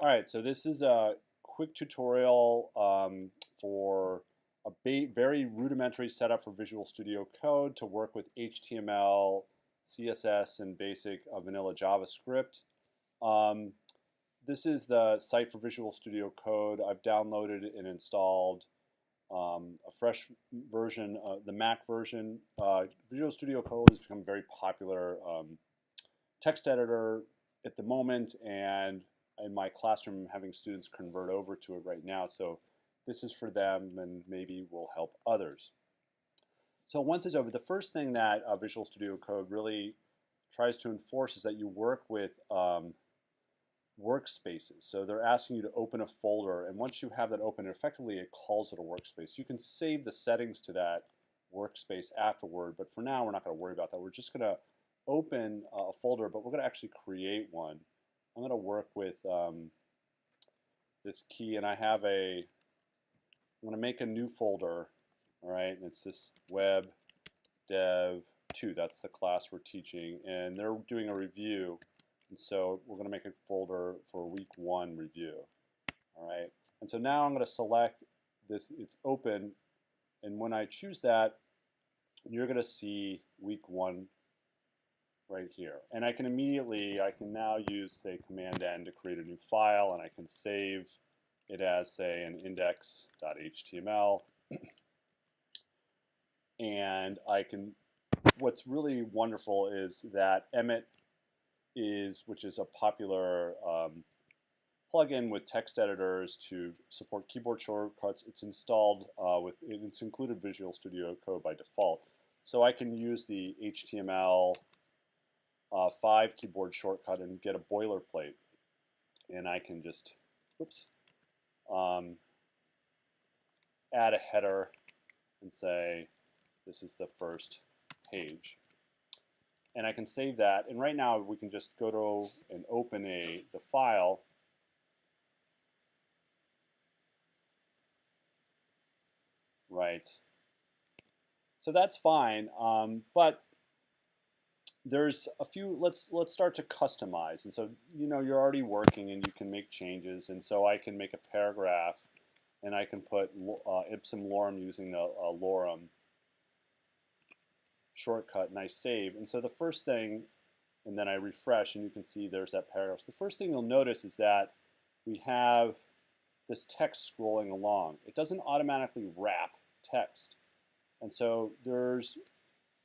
All right, so this is a quick tutorial for a very rudimentary setup for Visual Studio Code to work with HTML, CSS, and basic vanilla JavaScript. Um, this is the site for Visual Studio Code. I've downloaded and installed a fresh version, the Mac version. Visual Studio Code has become a very popular text editor at the moment, and in my classroom, I'm having students convert over to it right now. So this is for them and maybe will help others. So once it's over, the first thing that Visual Studio Code really tries to enforce is that you work with workspaces. So they're asking you to open a folder, and once you have that open, effectively it calls it a workspace. You can save the settings to that workspace afterward, but for now we're not going to worry about that. We're just going to open a folder, but we're going to actually create one. I'm going to work with this key, and I'm going to make a new folder, all right, and it's this web dev 2, that's the class we're teaching, and they're doing a review, and so we're going to make a folder for week 1 review, all right, and so now I'm going to select this, it's open, and when I choose that, you're going to see week 1 right here. And I can now use, say, Command N to create a new file, and I can save it as, say, an index.html. And what's really wonderful is that Emmet which is a popular plugin with text editors to support keyboard shortcuts. It's installed it's included Visual Studio Code by default. So I can use the HTML5 keyboard shortcut and get a boilerplate, and I can just add a header and say this is the first page, and I can save that. And right now we can just go to and open the file, right? So that's fine, but there's a few, let's start to customize. And so, you know, you're already working and you can make changes, and so I can make a paragraph and I can put ipsum lorem using the lorem shortcut, and I save. And so the first thing, and then I refresh and you can see there's that paragraph. The first thing you'll notice is that we have this text scrolling along. It doesn't automatically wrap text. And so there's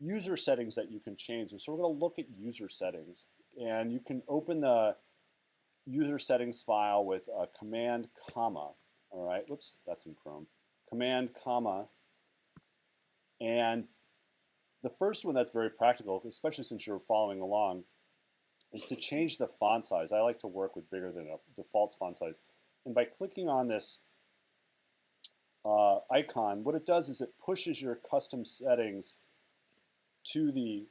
user settings that you can change. And so we're going to look at user settings. And you can open the user settings file with a command comma. All right, whoops, that's in Chrome. Command comma. And the first one that's very practical, especially since you're following along, is to change the font size. I like to work with bigger than a default font size. And by clicking on this icon, what it does is it pushes your custom settings to the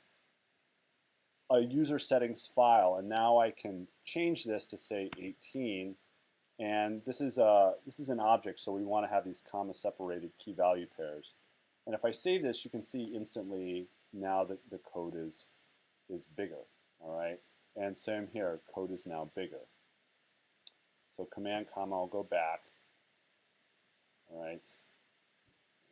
user settings file, and now I can change this to say 18, and this is an object, so we want to have these comma separated key value pairs. And if I save this, you can see instantly now that the code is bigger, all right? And same here, code is now bigger. So command comma, I'll go back, all right?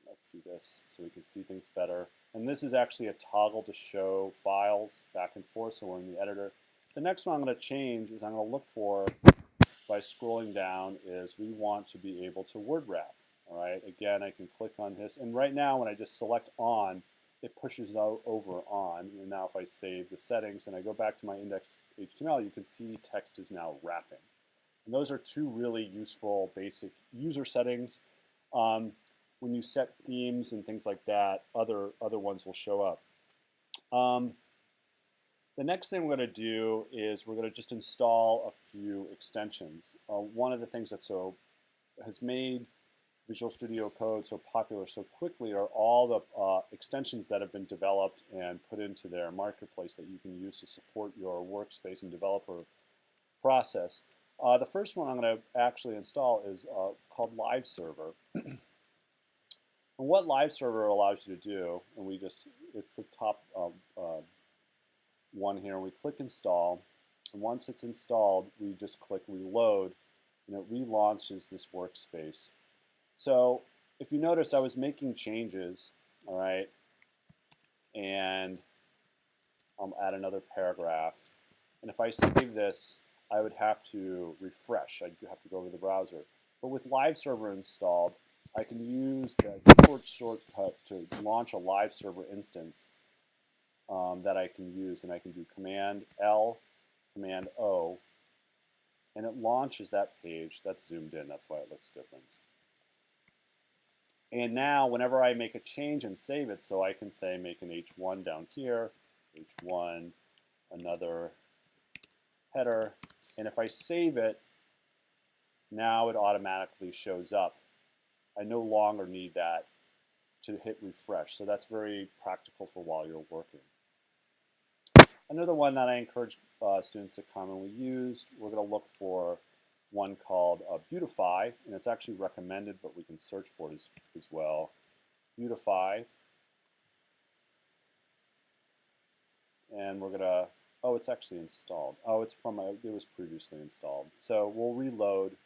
Let's do this so we can see things better. And this is actually a toggle to show files back and forth, so we're in the editor. The next one I'm going to change is I'm going to look for, by scrolling down, is we want to be able to word wrap. All right, again, I can click on this, and right now when I just select on, it pushes over on. And now if I save the settings and I go back to my index.html, you can see text is now wrapping. And those are two really useful basic user settings. When you set themes and things like that, other ones will show up. The next thing we're going to do is we're going to just install a few extensions. One of the things that has made Visual Studio Code so popular so quickly are all the extensions that have been developed and put into their marketplace that you can use to support your workspace and developer process. The first one I'm going to actually install is called Live Server. And what Live Server allows you to do, and it's the top one here, and we click install, and once it's installed, we just click reload, and it relaunches this workspace. So if you notice, I was making changes, all right, and I'll add another paragraph. And if I save this, I would have to refresh. I'd have to go over the browser. But with Live Server installed, I can use the keyboard shortcut to launch a live server instance that I can use. And I can do Command L, Command O, and it launches that page. That's zoomed in. That's why it looks different. And now whenever I make a change and save it, so I can say make an H1 down here, H1, another header, and if I save it, now it automatically shows up. I no longer need that to hit refresh, so that's very practical for while you're working. Another one that I encourage students to commonly use, we're going to look for one called Beautify, and it's actually recommended, but we can search for it as well. Beautify, and we're going to, oh, it's actually installed. Oh, it's from it was previously installed. So we'll reload.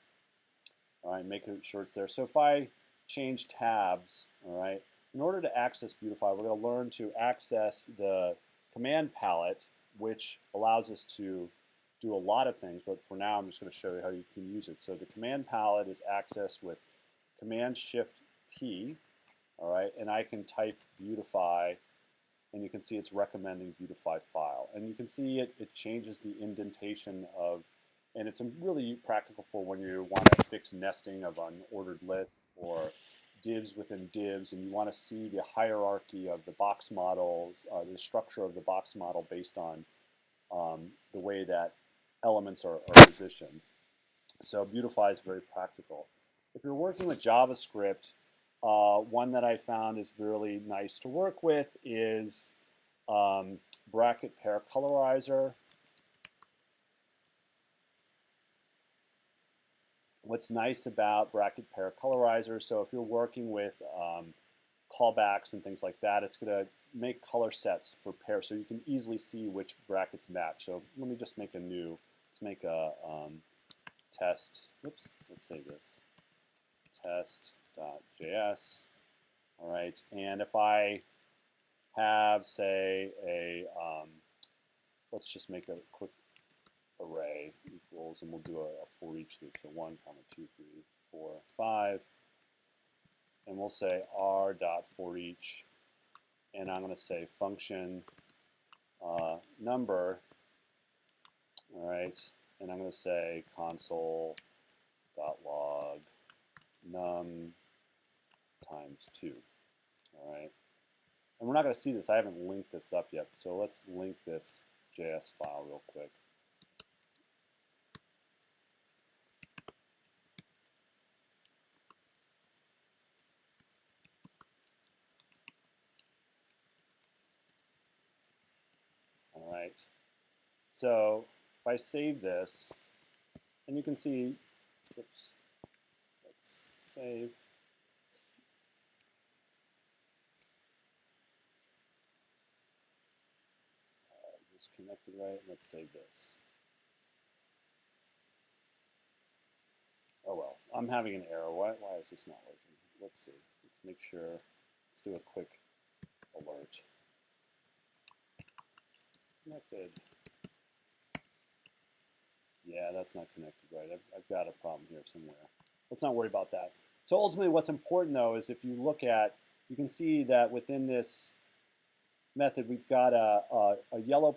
All right, make sure it's there. So if I change tabs, all right, in order to access Beautify, we're going to learn to access the command palette, which allows us to do a lot of things, but for now I'm just going to show you how you can use it. So the command palette is accessed with Command-Shift-P, all right, and I can type Beautify, and you can see it's recommending Beautify file. And you can see it changes the indentation of, and it's really practical for when you want to fix nesting of unordered list or divs within divs, and you want to see the hierarchy of the box models, the structure of the box model based on the way that elements are positioned. So Beautify is very practical. If you're working with JavaScript, one that I found is really nice to work with is bracket pair colorizer. What's nice about bracket pair colorizer, so if you're working with callbacks and things like that, it's going to make color sets for pairs so you can easily see which brackets match. So let me just make a new, let's make a test, oops, let's save this, test.js, all right, and if I have, say, a, let's just make a quick array equals, and we'll do a for each loop, so 1, 2, 3, 4, 5, and we'll say r.forEach, and I'm going to say function number, all right, and I'm going to say console.log num times 2, all right, and we're not going to see this. I haven't linked this up yet, so let's link this JS file real quick. All right, so if I save this, and you can see, oops, let's save. Is this connected right? Let's save this. Oh well, I'm having an error. Why is this not working? Let's see. Let's make sure. Let's do a quick alert. Connected. Yeah, that's not connected right. I've got a problem here somewhere. Let's not worry about that. So ultimately what's important though is if you look at, you can see that within this method we've got a yellow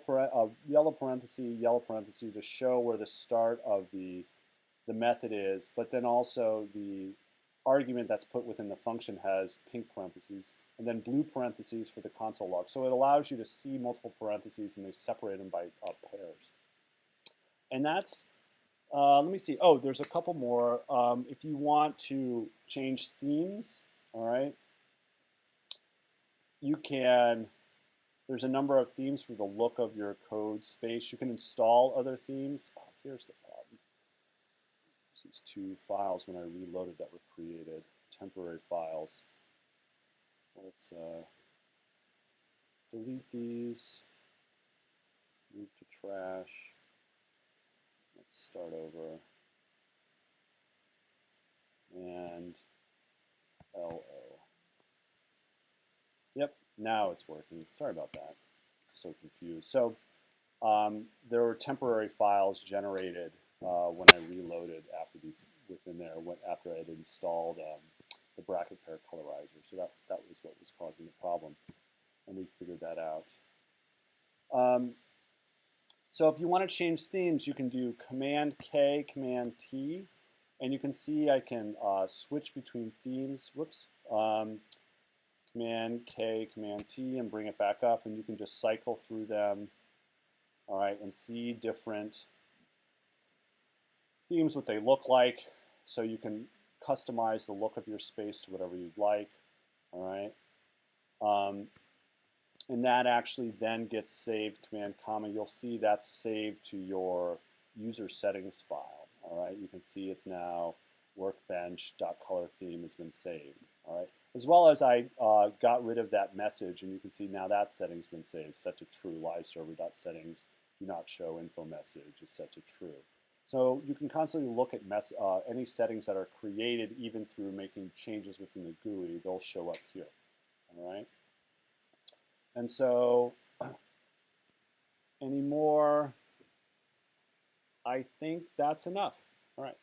parenthesis to show where the start of the method is, but then also the argument that's put within the function has pink parentheses, and then blue parentheses for the console log. So it allows you to see multiple parentheses, and they separate them by pairs. And that's, let me see, oh, there's a couple more. If you want to change themes, all right, you can, there's a number of themes for the look of your code space. You can install other themes. Oh, here's the problem. These two files when I reloaded that were created, temporary files. Let's delete these, move to trash. Let's start over. Now it's working. Sorry about that. So confused. So there were temporary files generated when I reloaded after these within there. After I had installed the bracket pair colorizer. So that was what was causing the problem, and we figured that out. So if you want to change themes, you can do Command K, Command T, and you can see I can switch between themes. Whoops. Command K, Command T, and bring it back up, and you can just cycle through them, all right, and see different themes, what they look like, so you can customize the look of your space to whatever you'd like, all right. And that actually then gets saved, Command comma. You'll see that's saved to your user settings file, all right. You can see it's now workbench.color theme has been saved, all right. As well as I got rid of that message, and you can see now that setting's been saved, set to true. Live server.settings do not show info message is set to true. So you can constantly look at any settings that are created even through making changes within the GUI. They'll show up here, all right. And so any more? I think that's enough. All right.